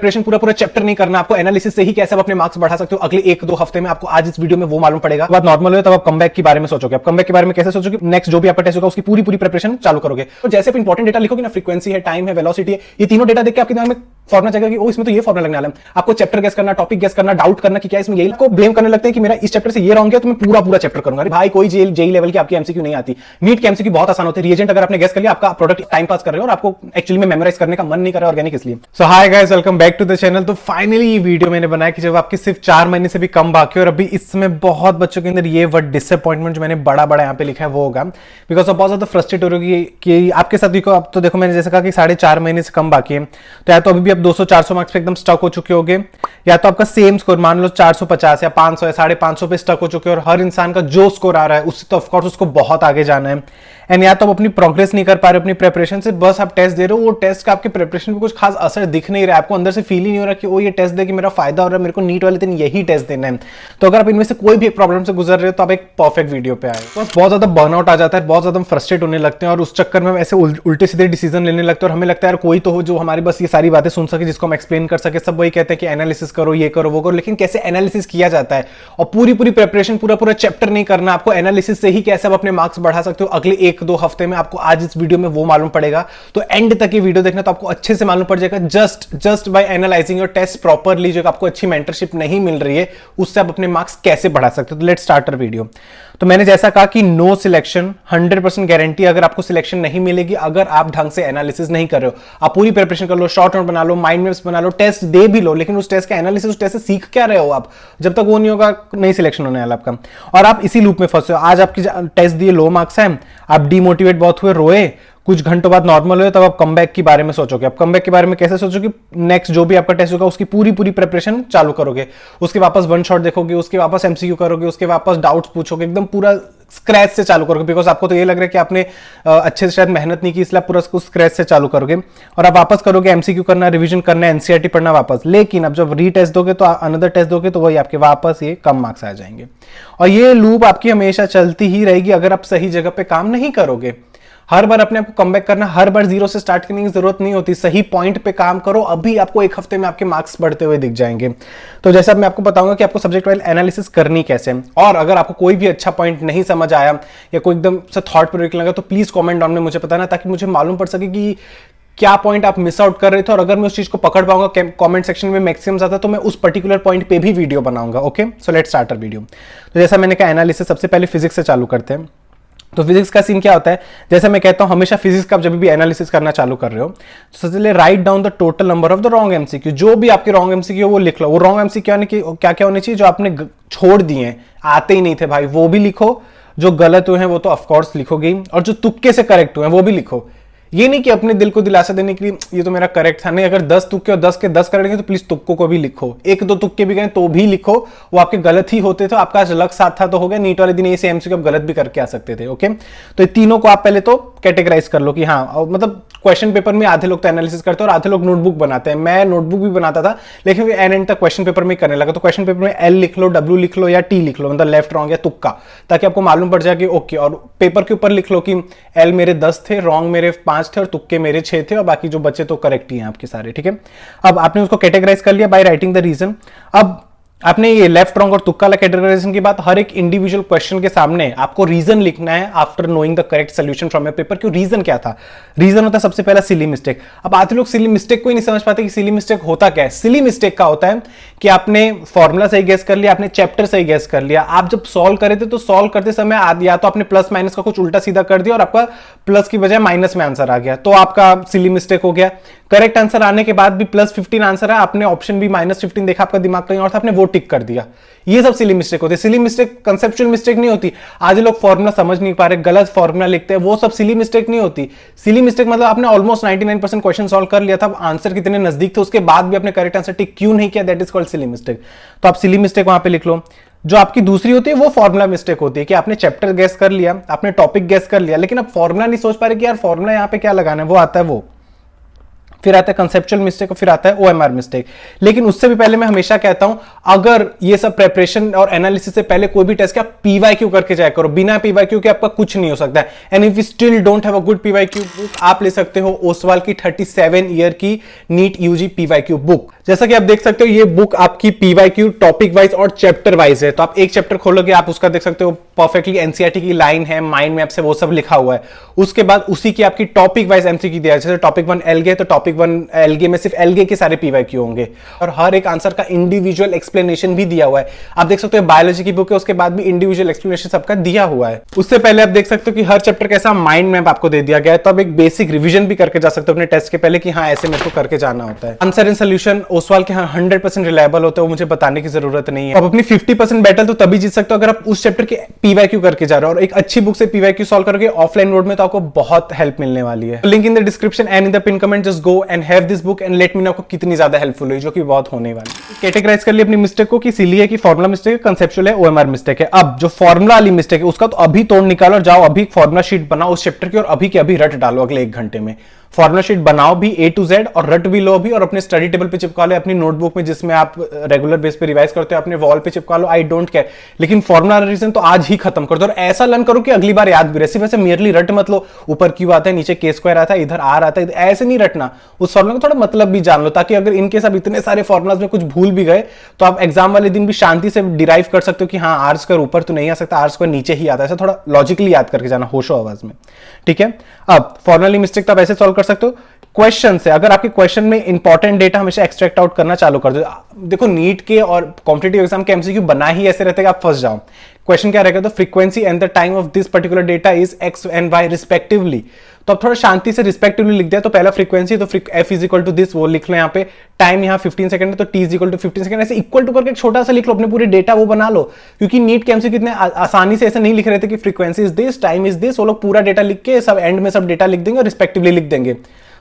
Preparation पूरा chapter नहीं करना, आपको एनालिसिस से ही कैसे आप अपने मार्क्स बढ़ा सकते हो अगले 1-2 हफ्ते में, आपको आज इस वीडियो में वो मालूम पड़ेगा। बात नॉर्मल हो तब आप कमबैक के बारे में सोचोगे। आप कमबैक के बारे में कैसे सोचोगे? नेक्स्ट जो भी आपका टेस्ट होगा उसकी पूरी प्रिपरेशन चालू करोगे। तो जैसे आप इंपॉर्टेंट डेटा लिखोगे ना, फ्रीक्वेंसी है, टाइम है, वेलोसिटी है, ये तीनों डेटा देख के आपके दिमाग में फॉर्मुला जाएगा कि ओ इसमें तो ये फॉर्मुला लगने वाला है। आपको चैप्टर गेस करना, टॉपिक गेस करना, डाउट करना कि क्या इसमें यही, आपको ब्लेम करने लगते हैं कि मेरा इस चैप्टर से ये रॉन्ग है तो मैं पूरा चैप्टर करूंगा। अरे भाई कोई जेई लेवल की आपकी एमसीक्यू नहीं आती, नीट के एमसीक्यू बहुत आसान होते हैं। रिएजेंट अगर आपने गेस कर लिया, आपका प्रोडक्ट टाइम पास कर रहे हो और आपको एक्चुअली में मेमोराइज करने का मन नहीं कर रहा ऑर्गेनिक इसलिए। So hi guys, welcome back to the channel. तो फाइनली ये वीडियो मैंने बनाया कि जब आपकी सिर्फ 4 महीने से भी कम बाकी और अभी इसमें बहुत बच्चों के अंदर ये वर्ड डिसअपॉइंटमेंट जो मैंने बड़ा यहाँ पे लिखा है वो होगा, बिकॉज ऑफ बहुत ज्यादा फ्रस्ट्रेट हो रही है कि आपके साथ देखो। अब तो देखो मैंने जैसे कहा कि 4.5 महीने से कम बाकी है, तो या तो अभी भी आप 200-400 मार्क्स पे एकदम स्टक हो चुके होगे, या तो आपका सेम स्कोर मान लो 450 या 500 या 550 पे स्टक हो चुके हो। और हर इंसान का जो स्कोर आ रहा है उससे तो ऑफकोर्स उसको बहुत आगे जाना है। एंड या तो आप अपनी प्रोग्रेस नहीं कर पा रहे हो अपनी प्रिपरेशन से, बस आप टेस्ट दे रहे हो, वो टेस्ट का आपके प्रिपरेशन पे कुछ खास असर दिख नहीं रहा है, आपको अंदर से फील ही नहीं हो रहा कि वो ये टेस्ट दे कि मेरा फायदा हो रहा है, मेरे को नीट वाले दिन यही टेस्ट देना है। तो अगर आप इनमें से कोई भी प्रॉब्लम से गुजर रहे हो तो आप एक परफेक्ट वीडियो पे आए। बस बहुत ज्यादा बर्नआउट आ जाता है, बहुत ज्यादा फ्रस्ट्रेट होने लगते हैं और उस चक्कर में हम ऐसे उल्टे सीधे डिसीजन लेने लगते हैं और हमें लगता है यार कोई तो हो जो हमारी बस ये सारी बातें सुन सके, जिसको हम एक्सप्लेन कर सके। सब वही कहते हैं कि एनालिसिस करो, ये करो, वो करो, लेकिन कैसे एनालिसिस किया जाता है और पूरी प्रिपरेशन पूरा चैप्टर नहीं करना, आपको एनालिसिस से ही कैसे आप अपने मार्क्स बढ़ा सकते हो अगले 1-2 हफ्ते में, आपको आज इस वीडियो में वो मालूम पड़ेगा। तो एंड तक ये वीडियो देखना तो आपको अच्छे से मालूम पड़ जाएगा। Just by analysing your test properly, जो आपको अच्छी मेंटरशिप नहीं मिल रही है उससे आप अपने मार्क्स कैसे बढ़ा सकते हो। तो लेट्स स्टार्ट आवर वीडियो। तो मैंने जैसा कहा कि नो सिलेक्शन, 100% गारंटी अगर आपको सिलेक्शन नहीं मिलेगी अगर आप ढंग से एनालिसिस नहीं कर रहे हो। आप पूरी प्रिपरेशन कर लो, शॉर्ट नोट बना लो, माइंड मैप्स बना लो, टेस्ट दे भी लो, लेकिन उस टेस्ट का एनालिसिस, उस टेस्ट से सीख क्या रहे हो आप? जब तक वो नहीं होगा नहीं सिलेक्शन होने वाला आपका, और आप इसी लूप में फंसे हो। आज आपकी टेस्ट दिए, लो मार्क्स हैं, आप डिमोटिवेट बहुत हुए, रोए, कुछ घंटों बाद नॉर्मल हो, तब आप कमबैक के बारे में सोचोगे। आप कमबैक के बारे में कैसे सोचोगे? नेक्स्ट जो भी आपका टेस्ट होगा उसकी पूरी प्रिपरेशन चालू करोगे, उसके वापस वन शॉट देखोगे, उसके वापस एमसीक्यू करोगे, उसके वापस डाउट्स पूछोगे, एकदम पूरा स्क्रैच से चालू करोगे। बिकॉज आपको तो ये लग रहा है कि आपने अच्छे से शायद मेहनत नहीं की, इसलिए पूरा स्क्रैच से चालू करोगे और आप वापस करोगे एमसीक्यू करना, रिवीजन करना, एनसीईआरटी पढ़ना वापस। लेकिन अब जब रीटेस्ट दोगे तो अनदर टेस्ट दोगे तो वही आपके वापस ये कम मार्क्स आ जाएंगे और ये लूप आपकी हमेशा चलती ही रहेगी अगर आप सही जगह पे काम नहीं करोगे। हर बार अपने आपको कमबैक करना, हर बार जीरो से स्टार्ट करने की जरूरत नहीं होती। सही पॉइंट पे काम करो, अभी आपको 1 हफ्ते में आपके मार्क्स बढ़ते हुए दिख जाएंगे। तो जैसा मैं आपको बताऊंगा कि आपको सब्जेक्ट वाइज एनालिसिस करनी कैसे, और अगर आपको कोई भी अच्छा पॉइंट नहीं समझ आया या कोई एकदम से थॉट प्रोवोकिंग लगा तो प्लीज कमेंट डाउन में मुझे बताना, ताकि मुझे मालूम पड़ सके कि क्या पॉइंट आप मिस आउट कर रहे थे, और अगर मैं उस चीज को पकड़ पाऊंगा कमेंट सेक्शन में मैक्सिमम ज्यादा तो मैं उस पर्टिकुलर पॉइंट पे भी वीडियो बनाऊंगा। Okay, so let's start our video. तो जैसा मैंने कहा एनालिसिस, सबसे पहले फिजिक्स से चालू करते हैं। तो फिजिक्स का सीन क्या होता है, जैसे मैं कहता हूं हमेशा फिजिक्स का जब भी एनालिसिस करना चालू कर रहे हो तो सबसे पहले write down the total number of the wrong MCQ. जो भी आपके रॉन्ग एमसीक्यू वो लिख लो। वो रॉन्ग एमसीक्यू यानी कि क्या क्या होने चाहिए, जो आपने छोड़ दिए हैं, आते ही नहीं थे भाई, वो भी लिखो। जो गलत हुए हैं वो तो ऑफकोर्स लिखोगे, और जो तुक्के से करेक्ट हुए हैं वो भी लिखो। ये नहीं कि अपने दिल को दिलासा देने के लिए ये तो मेरा करेक्ट था, नहीं। अगर 10 तुक्के और 10 के 10 करेक्ट तो प्लीज तुक्कों को भी लिखो। 1-2 तुक्के भी गए तो भी लिखो, वो आपके गलत ही होते थे, आपका लक साथ था तो हो गया। नीट वाले दिन ऐसे एमसीक्यू आप गलत भी करके आ सकते थे। ओके, तो ये तीनों को आप पहले तो कैटेगराइज कर लो कि हाँ, मतलब क्वेश्चन पेपर में आधे लोग तो एनालिसिस करते हैं और आधे लोग नोटबुक बनाते हैं। मैं नोटबुक भी बनाता था, लेकिन एंड तक क्वेश्चन पेपर में करने लगा। तो क्वेश्चन पेपर में एल लिख लो, डब्ल्यू लिख लो या टी लिख लो, मतलब लेफ्ट रॉन्ग या तुक्का, ताकि आपको मालूम पड़ जाए कि ओके। और पेपर के ऊपर लिख लो कि एल मेरे 10 थे, रॉन्ग मेरे 5 थे और तुक्के मेरे 6 थे, और बाकी जो बचे तो करेक्ट ही हैं आपके सारे। ठीक है, अब आपने उसको कैटेगराइज कर लिया बाय राइटिंग द रीजन। अब आपने ये लेफ्ट रॉन्ग और तुक्का कैटेगराइजेशन के बाद हर एक इंडिविजुअल क्वेश्चन के सामने आपको रीजन लिखना है after knowing the correct solution from your paper. क्यों, रीजन क्या था? रीजन होता है सबसे पहला सिली मिस्टेक। अब आधे लोग सिली मिस्टेक को ही नहीं समझ पाते कि सिली मिस्टेक होता क्या है। सिली मिस्टेक का होता है कि आपने फॉर्मूला सही गेस कर लिया, आपने चैप्टर सही गेस कर लिया, आप जब सॉल्व करे थे तो सॉल्व करते समय या तो आपने प्लस माइनस का कुछ उल्टा सीधा कर दिया और आपका प्लस की बजाय माइनस में आंसर आ गया, तो आपका सिली मिस्टेक हो गया। करेक्ट आंसर आने के बाद भी +15 आंसर है, आपने ऑप्शन भी -15 देखा, आपका दिमाग कहीं और था, आपने वो टिक कर दिया। ये सब सिली मिस्टेक होती है। सिली मिस्टेक कंसेप्चुअल मिस्टेक नहीं होती। आज लोग फॉर्मूला समझ नहीं पा रहे, गलत फॉर्मूला लिखते हैं, वो सब सिली मिस्टेक नहीं होती। सिली मिस्टेक मतलब आपने ऑलमोस्ट 99% क्वेश्चन सॉल्व कर लिया था, आंसर कितने नजदीक थे, उसके बाद भी आपने करेक्ट आंसर टिक क्यों नहीं किया, that is called silly mistake. तो आप सिली मिस्टेक वहां पे लिख लो। जो आपकी दूसरी होती है वो फॉर्मूला मिस्टेक होती है कि आपने चैप्टर गेस कर लिया, आपने टॉपिक गेस कर लिया, लेकिन आप फॉर्मूला नहीं सोच पा रहे कि यार फॉर्मूला यहां पे क्या लगाना है, वो आता है वो। फिर आता है कंसेप्चुअल मिस्टेक और फिर आता है ओएमआर मिस्टेक। लेकिन उससे भी पहले मैं हमेशा कहता हूं, अगर ये सब प्रिपरेशन और एनालिसिस से पहले कोई भी टेस्ट का पीवाईक्यू करके जाया करो। बिना पीवाईक्यू के आपका कुछ नहीं हो सकता है। And if you still don't have a good PYQ book, आप ले सकते हो ओसवाल की 37 ईयर की नीट यूजी पीवाईक्यू बुक। जैसा कि आप देख सकते हो, ये बुक आपकी पीवाईक्यू टॉपिक वाइज और चैप्टर वाइज है। तो आप एक चैप्टर खोलोगे, आप उसका देख सकते हो परफेक्टली एनसीईआरटी की लाइन है, माइंड मैप से वो सब लिखा हुआ है। उसके बाद उसी की आपकी टॉपिक वाइज एमसीक्यू दिया है। जैसे टॉपिक 1 एलगे, तो टॉपिक 1 एलगे में सिर्फ एलगे के सारे पीवाईक्यू होंगे और हर एक आंसर का इंडिविजुअल एक्सप्लेनेशन भी दिया हुआ है। आप देख सकते हो बायोलॉजी की बुक है, उसके बाद भी इंडिविजुअल एक्सप्लेनेशन सबका दिया हुआ है। उससे पहले आप देख सकते हो कि हर चैप्टर का ऐसा माइंड मैप आपको दे दिया गया है, तो आप एक बेसिक रिवीजन भी करके जा सकते हो अपने टेस्ट के पहले कि हाँ ऐसे मेरे को करके जाना होता है। आंसर एंड सोल्यूशन ओसवाल के 100% रिलायबल होते हैं, वो मुझे बताने की जरूरत नहीं है। आप अपनी 50% बैटल तो तभी जीत सकते हो अगर आप उस चैप्टर के पीवाईक्यू करके जा रहे हो, और एक अच्छी बुक से पीवाईक्यू सॉल्व करोगे ऑफलाइन मोड में, तो आपको बहुत हेल्प मिलने वाली है। Link in the description and in the pin comment, just go and have this book and let me know आपको कितनी ज्यादा हेल्पफुल हुई, जो कि बहुत होने वाली है। कैटेगराइज कर ली अपनी मिस्टेक को कि सीली है कि फॉर्मुला मिस्टेक है, कंसेप्चुअल है, ओएमआर मिस्टेक है। अब जो फॉर्मुला वाली मिस्टेक है उसका तो अभी तोड़ निकालो और जाओ अभी फॉर्मुला शीट बनाओ उस चैप्टर की, और अभी के अभी रट डालो अगले 1 घंटे में। फॉर्मुला शीट बनाओ भी A to Z और रट भी लो भी, और अपने स्टडी टेबल पे चिपका लो, अपनी नोटबुक में जिसमें आप रेगुलर बेस पे रिवाइज करते हो, अपने वॉल पे चिपका लो, आई डोंट केयर। लेकिन फॉर्मुला रीजन तो आज ही खत्म कर दो और ऐसा लर्न करो कि अगली बार याद भी रहे। सिर्फ ऐसे मियरली रट मत लो, ऊपर क्यू आता है, नीचे के स्क्वायर आता है, इधर आर आता है, ऐसे नहीं रटना। उस फॉर्मुला का थोड़ा मतलब भी जान लो, ताकि अगर इनकेस आप इतने सारे फॉर्मुलाज में कुछ भूल भी गए तो आप एग्जाम वाले दिन भी शांति से डिराइव कर सकते हो कि हाँ आर स्क्वायर ऊपर तो नहीं आ सकता, आर स्क्वायर नीचे ही आता है। ऐसा थोड़ा लॉजिकली याद करके जाना होशो आवाज में, ठीक है। अब फॉर्मुला मिस्टेक तो आप ऐसे सॉल्व कर सकते हो। क्वेश्चन से, अगर आपके क्वेश्चन में इंपॉर्टेंट डेटा हमेशा एक्सट्रैक्ट आउट करना चालू कर दो। देखो नीट के और कॉम्पिटिटिव एग्जाम के एमसीक्यू बना ही ऐसे रहते हैं कि आप फंस जाओ। क्वेश्चन क्या रहेगा, तो frequency and the time of this particular data is X and Y respectively. तो आप थोड़ा शांति से रिस्पेक्टिवली लिख दिया, तो पहला फ्रीक्वेंसी, तो F is equal to this, वो लिख लो यहाँ पे। टाइम यहाँ 15 सेकंड है, तो T is equal to 15 second. ऐसे इक्वल टू करके एक छोटा सा लिख लो, अपने पूरे डेटा वो बना लो। क्योंकि नीट के एमसीक्यू कितने आसानी से ऐसे नहीं लिख रहे थे कि frequency is this, time is this. वो लोग पूरा डेटा लिख के सब एंड में सब डेटा लिख देंगे और रिस्पेक्टिवली लिख देंगे।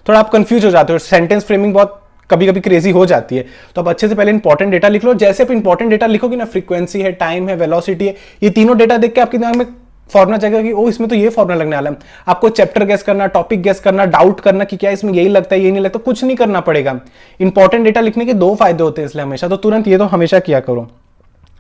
थोड़ा आप कंफ्यूज हो जाते हो, सेंटेंस फ्रेमिंग बहुत कभी कभी क्रेजी हो जाती है। तो आप अच्छे से पहले इंपॉर्टेंट डेटा लिख लो। जैसे आप इंपॉर्टेंट डेटा लिखोगे ना, फ्रीक्वेंसी है, टाइम है, वेलोसिटी है, ये तीनों डेटा देख के आपके दिमाग में फॉर्मुला जाएगा कि ओ इसमें तो ये फॉर्मुला लगने वाला है। आपको चैप्टर गेस करना, टॉपिक गेस करना, डाउट करना कि क्या इसमें यही लगता है, ये नहीं लगता, कुछ नहीं करना पड़ेगा। इंपॉर्टेंट डेटा लिखने के 2 फायदे होते हैं, इसलिए हमेशा तो तुरंत ये तो हमेशा किया करो।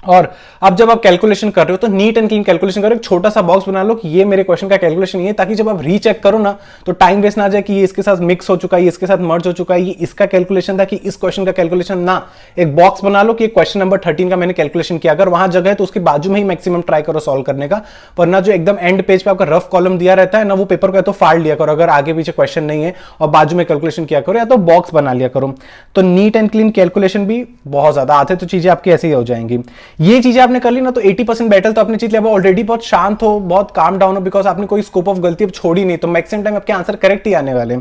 और अब जब आप कैलकुलेशन कर रहे हो तो नीट एंड क्लीन कैलकुलेशन करो। एक छोटा सा बॉक्स बना लो कि ये मेरे क्वेश्चन का कैलकुलेशन ये है, ताकि जब आप रीचेक करो ना तो टाइम वेस्ट ना जाए कि ये इसके साथ मिक्स हो चुका है, ये इसके साथ मर्ज हो चुका है, ये इसका कैलकुलेशन था कि इस क्वेश्चन का कैलकुलेशन ना। एक बॉक्स बना लो कि क्वेश्चन नंबर 13 का मैंने कैलकुलेशन किया। अगर वहां जगह है तो उसके बाजू में ही मैक्सिमम ट्राई करो सॉल्व करने का, वरना जो एकदम एंड पेज पे आपका रफ कॉलम दिया रहता है ना, वो पेपर को तो फाड़ लिया करो अगर आगे पीछे क्वेश्चन नहीं है, और बाजू में कैलकुलेशन किया करो, या तो बॉक्स बना लिया करो। तो नीट एंड क्लीन कैलकुलेशन भी बहुत ज्यादा आते, तो चीजें आपकी ऐसे ही हो जाएंगी। ये चीजें आपने कर ली ना, तो 80% बैटल तो आपने जीत लिया। ऑलरेडी बहुत शांत हो, बहुत काम डाउन हो, बिकॉज आपने कोई स्कोप ऑफ गलती अब छोड़ी नहीं, तो मैक्सिमम टाइम आपके आंसर करेक्ट ही आने वाले।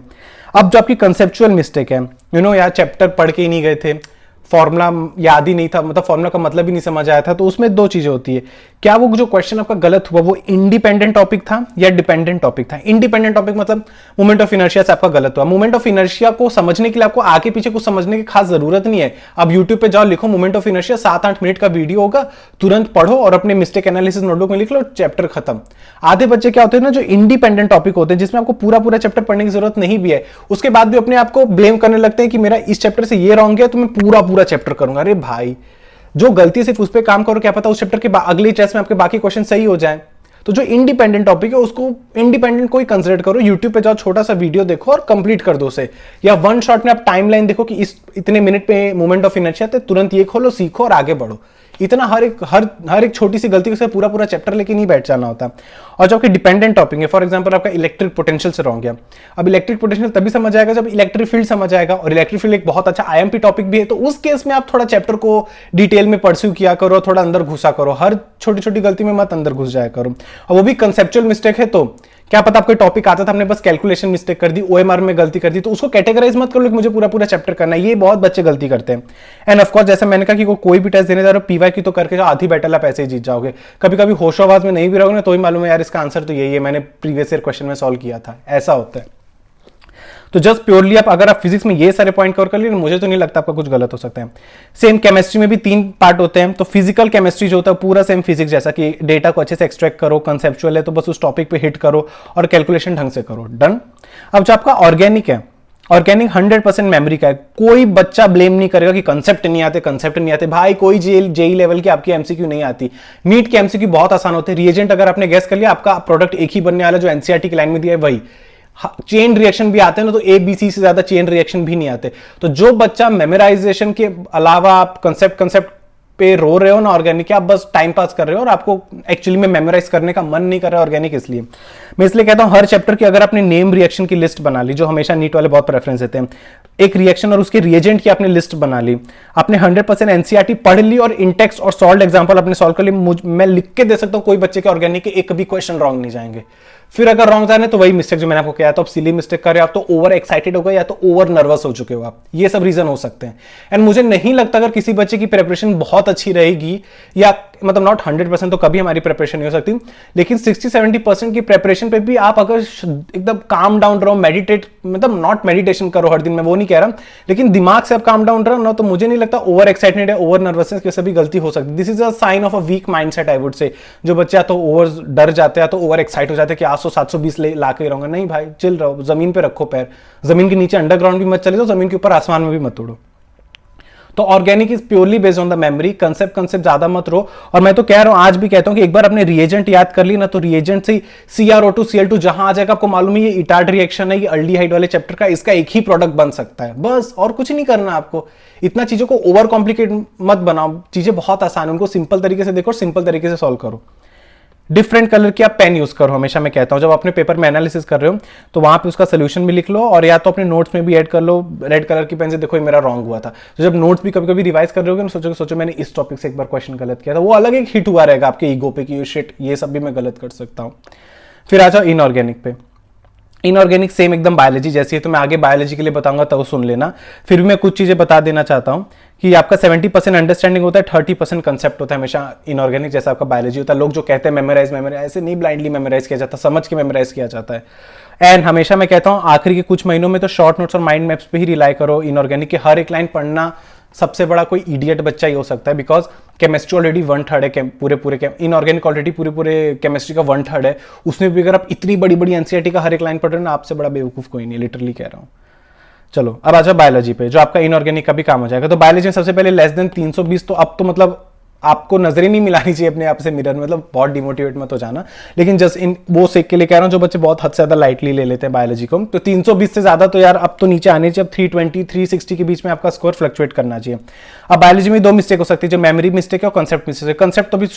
अब जो आपकी कंसेप्चुअल मिस्टेक है, यार चैप्टर पढ़ के ही नहीं गए थे, फॉर्मूला याद ही नहीं था, मतलब फॉर्मूला का मतलब ही नहीं समझ आया था, तो उसमें 2 चीजें होती है। क्या वो जो क्वेश्चन आपका गलत हुआ वो इंडिपेंडेंट टॉपिक था या डिपेंडेंट टॉपिक था? इंडिपेंडेंट टॉपिक मतलब मोमेंट ऑफ इनर्शिया से आपका गलत हुआ। मोमेंट ऑफ इनर्शिया को समझने के लिए आपको आगे पीछे कुछ समझने की खास जरूरत नहीं है। अब यूट्यूब पे जाओ, लिखो मोमेंट ऑफ इनर्शिया, 7-8 मिनट का वीडियो होगा, तुरंत पढ़ो और अपने मिस्टेक एनालिसिस नोटबुक में लिख लो, चैप्टर खत्म। आधे बच्चे क्या होते हैं ना, जो इंडिपेंडेंट टॉपिक होते हैं जिसमें आपको पूरा चैप्टर पढ़ने की जरूरत नहीं भी है, उसके बाद भी अपने आप को ब्लेम करने लगते हैं कि मेरा इस चैप्टर से ये रॉन्ग है तो मैं पूरा चैप्टर करूंगा। अरे भाई, जो गलती सिर्फ उस पर काम करो, क्या पता उस चैप्टर के अगली टेस्ट में आपके बाकी क्वेश्चन सही हो जाए। तो जो इंडिपेंडेंट टॉपिक है उसको इंडिपेंडेंट कोई कंसीडर करो। यूट्यूब पे जाओ, छोटा सा वीडियो देखो और कंप्लीट कर दो उसे, या वन शॉट में आप टाइमलाइन देखो कि इस इतने मिनट पे मोमेंट ऑफ इनर्शिया है, तुरंत ये खोलो, सीखो और आगे बढ़ो। इतना हर एक छोटी सी गलती से पूरा चैप्टर लेके नहीं बैठ जाना होता। और जो आपके डिपेंडेंट टॉपिक है, फॉर एग्जांपल आपका इलेक्ट्रिक पोटेंशियल से रॉन्ग गया। अब इलेक्ट्रिक पोटेंशियल तभी समझ आएगा जब इलेक्ट्रिक फील्ड समझ आएगा, और इलेक्ट्रिक फील्ड एक बहुत अच्छा आईएमपी टॉपिक भी है, तो उस केस में आप थोड़ा चैप्टर को डिटेल में परस्यू किया करो, थोड़ा अंदर घुसा करो, हर छोटी गलती में मत अंदर घुस जाया करो। और वो भी कंसेप्चुअल मिस्टेक है, तो क्या पता आपको टॉपिक आता था, हमने बस कैलकुलेशन मिस्टेक कर दी, ओएमआर में गलती कर दी, तो उसको कैटेगराइज मत करो कि मुझे पूरा चैप्टर करना है। ये बहुत बच्चे गलती करते हैं। एंड ऑफ कोर्स जैसे मैंने कहा कि कोई भी टेस्ट देने जा रहे हो, पीवाई की तो करके जाओ, आधी बैटल आप ऐसे ही जीत जाओगे। कभी कभी होशो आवाज में नहीं भी रहोगे ना, तो ही मालूम है यार इसका आंसर तो यही है, मैंने प्रीवियस ईयर क्वेश्चन में सॉल्व किया था। ऐसा होता है। तो जस्ट प्योरली अगर आप फिजिक्स में ये सारे पॉइंट कवर कर लिए, मुझे तो नहीं लगता आपका कुछ गलत हो सकता है। सेम केमिस्ट्री में भी 3 पार्ट होते हैं। तो फिजिकल केमिस्ट्री जो होता है पूरा सेम फिजिक्स जैसा, कि डेटा को अच्छे से एक्सट्रैक्ट करो, कंसेप्चुअल है तो बस उस टॉपिक पे हिट करो और कैलकुलेशन ढंग से करो, डन। अब जो आपका ऑर्गेनिक है, ऑर्गेनिक 100% मेमोरी का है। कोई बच्चा ब्लेम नहीं करेगा कि कंसेप्ट नहीं आते भाई। कोई जेई लेवल की आपकी एमसीक्यू नहीं आती। नीट के एमसीक्यू बहुत आसान होते हैं। रिएजेंट अगर आपने गेस कर लिया, आपका प्रोडक्ट एक ही बनने वाला जो एनसीईआरटी की लाइन में दिया है वही। चेन रिएक्शन भी आते हैं ना, तो ए बी सी से ज्यादा चेन रिएक्शन भी नहीं आते। तो जो बच्चा मेमोराइजेशन के अलावा आप कंसेप्ट पे रो रहे हो ना ऑर्गेनिक, आप बस टाइम पास कर रहे हो और आपको एक्चुअली में मेमोराइज करने का मन नहीं कर रहा है ऑर्गेनिक। इसलिए मैं इसलिए कहता हूं हर चैप्टर की अगर आपने नेम रिएक्शन की लिस्ट बना ली, जो हमेशा नीट वाले बहुत प्रेफरेंस देते हैं, एक रिएक्शन और उसके रिएजेंट की आपने लिस्ट बना ली, आपने 100% एनसीईआरटी पढ़ ली और इंटेक्स्ट और सॉल्व एग्जांपल आपने सॉल्व कर ली, मैं लिख के दे सकता हूं कोई बच्चे के ऑर्गेनिक के एक भी क्वेश्चन रॉन्ग नहीं जाएंगे। फिर अगर रॉन्ग जाने तो वही मिस्टेक जो मैंने आपको किया, तो आप सिली मिस्टेक कर रहे हो, आप तो ओवर एक्साइटेड हो गए या तो ओवर नर्वस हो चुके हो आप। ये सब रीजन हो सकते हैं। एंड मुझे नहीं लगता अगर किसी बच्चे की प्रिपरेशन बहुत अच्छी रहेगी, या मतलब नॉट 100%, तो कभी हमारी प्रिपरेशन नहीं हो सकती, लेकिन 60-70% की प्रिपरेशन पे भी आप अगर एकदम काम डाउन रहो, मेडिटेट, मतलब नॉट मेडिटेशन करो हर दिन, मैं वो नहीं कह रहा, लेकिन दिमाग से आप काम डाउन रहो ना, तो मुझे नहीं लगता ओवर एक्साइटेड है, ओवर नर्वसनेस की सभी गलती हो सकती है। This is a sign of a weak mindset I would say. जो बच्चा तो ओवर डर जाते हैं, तो ओवर एक्साइट हो जाते हैं कि 800-720 ला के रहूंगा। नहीं भाई, चिल रहो, जमीन पे रखो पैर, जमीन के नीचे अंडरग्राउंड भी मत चले जाओ, जमीन के ऊपर आसमान में भी मत उड़ो। तो organic is purely based on the memory. Concept ज्यादा मत रो। और मैं तो कह रहा हूं, आज भी कहता हूं कि एक बार अपने रिएजेंट याद कर ली ना, तो रिएजेंट से CrO2 Cl2 जहां आ जाएगा, आपको मालूम है ये इटार्ड रिएक्शन है, ये अल्डिहाइड वाले चैप्टर का, इसका एक ही प्रोडक्ट बन सकता है बस, और कुछ नहीं करना आपको। इतना चीजों को ओवर कॉम्प्लिकेट मत बनाओ, चीजें बहुत आसान है, उनको सिंपल तरीके से देखो, सिंपल तरीके से सॉल्व करो। डिफरेंट कलर की आप पेन यूज करो, हमेशा मैं कहता हूं जब अपने पेपर में एनालिसिस कर रहे हो तो वहां पे उसका सोल्यूशन भी लिख लो, और या तो अपने नोट्स में भी ऐड कर लो। रेड कलर की पेन से देखो ये मेरा रॉन्ग हुआ था, तो जब नोट्स भी कभी कभी रिवाइज कर रहे हो सोचो मैंने इस टॉपिक से एक बार क्वेश्चन गलत किया था, वो अलग एक हिट हुआ रहेगा आपके ईगो पे कि शिट, ये सब भी मैं गलत कर सकता हूं। फिर आ जाओ इनऑर्गेनिक पे। इनऑर्गेनिक सेम एकदम बायोलॉजी जैसी है, तो मैं आगे बायोलॉजी के लिए बताऊंगा तो सुन लेना। फिर भी मैं कुछ चीजें बता देना चाहता हूं कि आपका 70% अंडरस्टैंडिंग होता है, 30% कंसेप्ट होता है हमेशा इनऑर्गेनिक, जैसा आपका बायोलॉजी होता है। लोग जो कहते हैं मेमोराइज, ऐसे नहीं ब्लाइंडली मेमोराइज किया जाता, समझ के मेमोराइज किया जाता है। एंड हमेशा मैं कहता हूं आखिरी के कुछ महीनों में तो शॉर्ट नोट्स और माइंड मैप्स पे ही रिलाई करो। इनऑर्गेनिक के हर एक लाइन पढ़ना सबसे बड़ा कोई इडियट बच्चा ही हो सकता है, बिकॉज केमिस्ट्री ऑलरेडी 1/3 है, पूरे इनऑर्गेनिक ऑलरेडी पूरे केमिस्ट्री का 1/3 है। उसमें भी अगर आप इतनी बड़ी एनसीईआरटी का हर एक लाइन पढ़ रहे हो ना, आपसे बड़ा बेवकूफ कोई नहीं, लिटरली कह रहा हूं। चलो अब आ जाओ बायोलॉजी पे, जो आपका इनऑर्गेनिक का भी काम हो जाएगा। तो बायोलॉजी में सबसे पहले लेस देन 320, तो अब तो मतलब आपको नजर ही नहीं मिलानी चाहिए अपने आप से मिरर में, मतलब बहुत डिमोटिवेट मत हो जाना। लेकिन जस्ट इन वो सेक के लिए कह रहा हूं, जो बच्चे बहुत हद से ज्यादा लाइटली ले लेते हैं बायोलॉजी को, तो 320 से ज्यादा तो यार अब तो नीचे आने चाहिए। अब 320-360 के बीच में आपका स्कोर फ्लक्चुएट करना चाहिए। अब बायोलॉजी में दो मिस्टेक हो सकती है, जो मेमोरी मिस्टेक है और कंसेप्ट मिस्टेक है। कंसेप्ट तो भी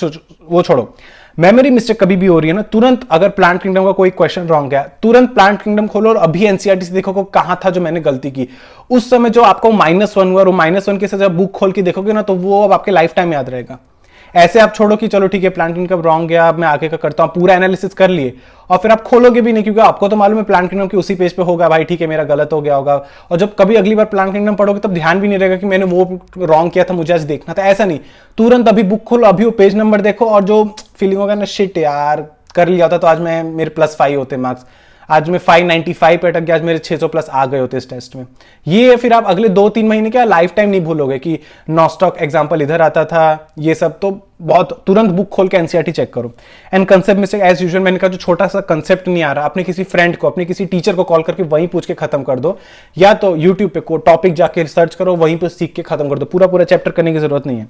वो छोड़ो, मेमोरी मिस्टेक कभी भी हो रही है ना, तुरंत अगर प्लांट किंगडम का कोई क्वेश्चन रॉन्ग गया, तुरंत प्लांट किंगडम खोलो और अभी एनसीईआरटी से देखो कहां था जो मैंने गलती की। उस समय जो आपको -1 हुआ, और -1 के साथ जब बुक खोल के देखोगे ना, तो वो अब आपके लाइफ टाइम याद रहेगा। ऐसे आप छोड़ो कि चलो ठीक है प्लांट किंगडम रॉन्ग गया, अब मैं आगे का करता हूं, पूरा एनालिसिस कर लिए और फिर आप खोलोगे भी नहीं, क्योंकि आपको तो मालूम है प्लांट किंगडम की उसी पेज पे होगा, भाई ठीक है मेरा गलत हो गया होगा। और जब कभी अगली बार प्लांट किंगडम पढ़ोगे तब ध्यान भी नहीं रहेगा कि मैंने वो रॉन्ग किया था, मुझे आज देखना था। ऐसा नहीं, तुरंत अभी बुक खोलो, अभी वो पेज नंबर देखो, और जो फीलिंग होगा ना, शिट यार कर लिया होता तो आज मैं मेरे +5 होते मार्क्स, आज मैं 595 पे अटक गया, आज मेरे 600+ आ गए होते इस टेस्ट में। ये फिर आप अगले 2-3 महीने क्या लाइफ टाइम नहीं भूलोगे कि नॉस्टॉक एग्जांपल इधर आता था, ये सब तो बहुत तुरंत बुक खोल के एनसीईआरटी चेक करो। And concept mistake as usual, मैंने कहा जो छोटा सा कंसेप्ट नहीं आ रहा, अपने किसी फ्रेंड को, अपने किसी टीचर को कॉल करके वहीं पूछ के खत्म कर दो, या तो यूट्यूब पे को टॉपिक जाके रिसर्च करो, वहीं पे सीख के खत्म कर दो। पूरा चैप्टर करने की जरूरत नहीं है।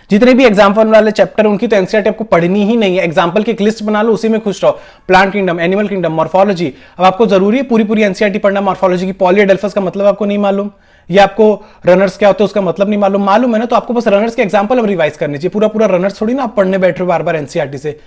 जितने भी एग्जाम्पल वाले चैप्टर उनकी तो एनसीईआरटी आपको पढ़नी ही नहीं है, एग्जाम्पल की एक लिस्ट बना लो, उसी में खुश रहो। Plant kingdom, animal kingdom, morphology. अब आपको जरूरी है पूरी एनसीईआरटी पढ़ना मॉर्फोलॉजी की? पॉलीडेल्फस का मतलब आपको नहीं मालूम, या आपको रनर्स क्या होते हैं उसका मतलब नहीं मालूम? मालूम है ना, तो आपको बस रनर्स के एग्जाम्पल अब रिवाइज करनी चाहिए। पूरा रनर्स थोड़ी ना आप पढ़ने बैठ रहे हो बार एनसीईआरटी से।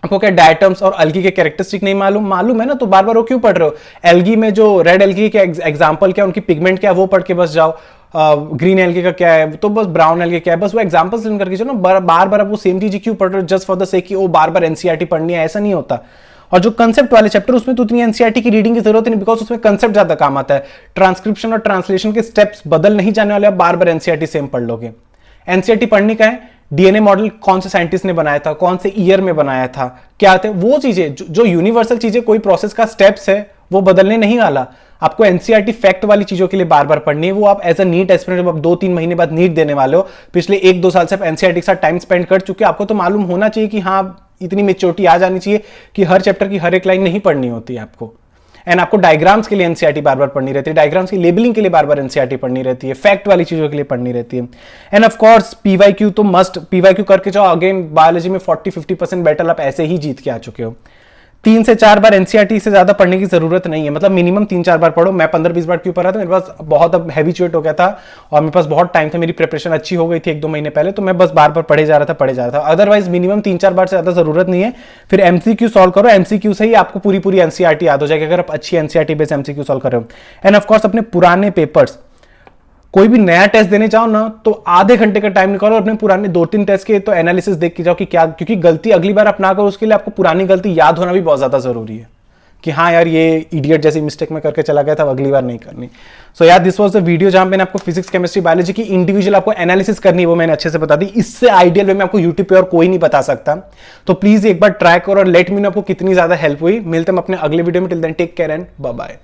आपको क्या डायटम्स और एल्गी के कैरेक्टरिस्टिक नहीं मालूम है ना, तो बार वो क्यों पढ़ रहे हो? एल्गी में जो रेड एल्गी के एग्जाम्पल क्या, उनकी पिगमेंट क्या, वो पढ़ के बस जाओ। ग्रीन एल्गी का क्या है, तो बस ब्राउन एल्गी क्या है, बस वो एग्जांपल्स लेकर करके चलो ना। बार वो सेम चीज क्यों पढ़ रहे हो जस्ट फॉर द सेक कि वो बार एनसीईआरटी पढ़नी है? ऐसा नहीं होता। और जो कंसेप्ट वाले चैप्टर, उसमें तो उतनी एनसीईआरटी की रीडिंग की जरूरत नहीं, बिकॉज उसमें कंसेप्ट ज्यादा काम आता है। ट्रांसक्रिप्शन और ट्रांसलेशन के स्टेप्स बदल नहीं जाने वाले, आप बार एनसीईआरटी सेम पढ़ लोगे। एनसीईआरटी पढ़ने का है, डीएनए मॉडल कौन से साइंटिस्ट ने बनाया था, कौन से ईयर में बनाया था, क्या थे वो चीजें, जो यूनिवर्सल चीजें, कोई प्रोसेस का स्टेप्स है वो बदलने नहीं वाला। आपको एनसीईआरटी फैक्ट वाली चीजों के लिए बार पढ़नी है, वो आप एज अ नीट एस्पिरेंट जब आप 2-3 महीने बाद नीट देने वाले हो, पिछले 1-2 साल से आप एनसीईआरटी के साथ टाइम स्पेंड कर चुके हो, आपको तो मालूम होना चाहिए कि हाँ इतनी मेच्योरिटी आ जानी चाहिए कि हर चैप्टर की हर एक लाइन नहीं पढ़नी होती है आपको। एंड आपको डायग्राम्स के लिए एनसीईआरटी बार बार पढ़नी रहती है, डायग्राम्स की लेबलिंग के लिए बार बार एनसीईआरटी पढ़नी रहती है, फैक्ट वाली चीजों के लिए पढ़नी रहती है। एंड ऑफ कोर्स पीवाईक्यू तो मस्ट, पीवाईक्यू करके जाओ, अगेन बायोलॉजी में 40-50% बैटल आप ऐसे ही जीत के आ चुके हो। 3 से 4 बार एनसीईआरटी से ज्यादा पढ़ने की जरूरत नहीं है, मतलब मिनिमम 3-4 बार पढ़ो। मैं 15-20 बार क्यों पढ़ा था, मेरे पास बहुत अब हैबिचुएट हो गया था और मेरे पास बहुत टाइम था, मेरी प्रिपरेशन अच्छी हो गई थी 1-2 महीने पहले, तो मैं बस बार बार पढ़े जा रहा था। अदरवाइज मिनिमम 3-4 बार से ज्यादा जरूरत नहीं है। फिर एमसीक्यू सॉल्व करो, एमसीक्यू से ही आपको पूरी एनसीईआरटी याद हो जाएगी अगर आप अच्छी एनसीईआरटी बेस्ड एमसीक्यू सॉल्व कर रहे हो। एंड ऑफकोर्स अपने पुराने पेपर्स, कोई भी नया टेस्ट देने चाहो ना तो आधे घंटे का टाइम निकालो, अपने पुराने 2-3 टेस्ट के तो एनालिसिस देख के जाओ कि क्या, क्योंकि गलती अगली बार आप ना करो उसके लिए आपको पुरानी गलती याद होना भी बहुत ज्यादा जरूरी है कि हाँ यार ये इडियट जैसी मिस्टेक में करके चला गया था, अगली बार नहीं करनी। सो यार दिस वाज द वीडियो जहां मैंने आपको फिजिक्स केमिस्ट्री बायोलॉजी की इंडिविजुअल आपको एनालिसिस करनी है वो मैंने अच्छे से बता दी। इससे आइडियल वे में आपको यूट्यूब पे और कोई नहीं बता सकता, तो प्लीज एक बार ट्राई करो और लेट मी नो आपको कितनी ज्यादा हेल्प हुई। मिलते हैं अपने अगले वीडियो में, till then take care and bye bye.